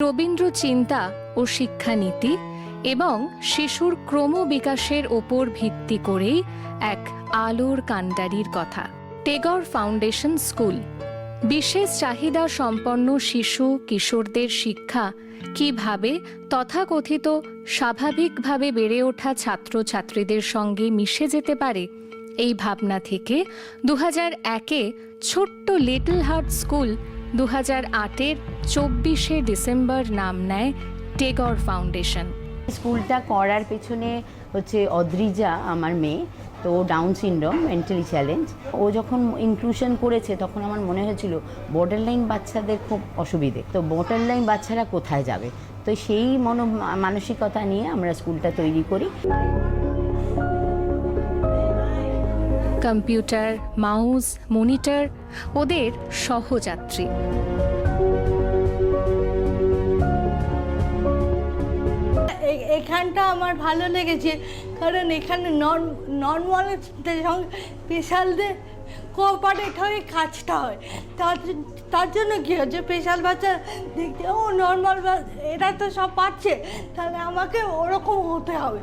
রবীন্দ্র চিন্তা ও শিক্ষানীতি এবং শিশুর ক্রমবিকাশের ওপর ভিত্তি করেই এক আলোর কান্ডারির কথা। টেগর ফাউন্ডেশন স্কুল বিশেষ চাহিদা সম্পন্ন শিশু কিশোরদের শিক্ষা কিভাবে তথাকথিত স্বাভাবিকভাবে বেড়ে ওঠা ছাত্রছাত্রীদের সঙ্গে মিশে যেতে পারে, এই ভাবনা থেকে 2001-এ ছোট্ট লিটল হার্ট স্কুল 2008-এর 24শে ডিসেম্বর নাম নেয় টেগর ফাউন্ডেশন। স্কুলটা করার পেছনে হচ্ছে অদ্রিজা আমার মেয়ে, তো ডাউন সিনড্রোম, মেন্টালি চ্যালেঞ্জ। ও যখন ইনক্লুশন করেছে তখন আমার মনে হয়েছিল বর্ডার লাইন বাচ্চাদের খুব অসুবিধে, তো বর্ডার লাইন বাচ্চারা কোথায় যাবে, তো সেই মানসিকতা নিয়ে আমরা স্কুলটা তৈরি করি। কম্পিউটার, মাউস, মনিটর ওদের সহযাত্রী। এখানটা আমার ভালো লেগেছে কারণ এখানে নর্মালদের সঙ্গে স্পেশালদের কোঅপারেট হয়ে কাজটা হয়। তার জন্য কী হচ্ছে, স্পেশাল বাচ্চা দেখতে ও নর্মাল এরা তো সব পাচ্ছে, তাহলে আমাকে ওরকম হতে হবে।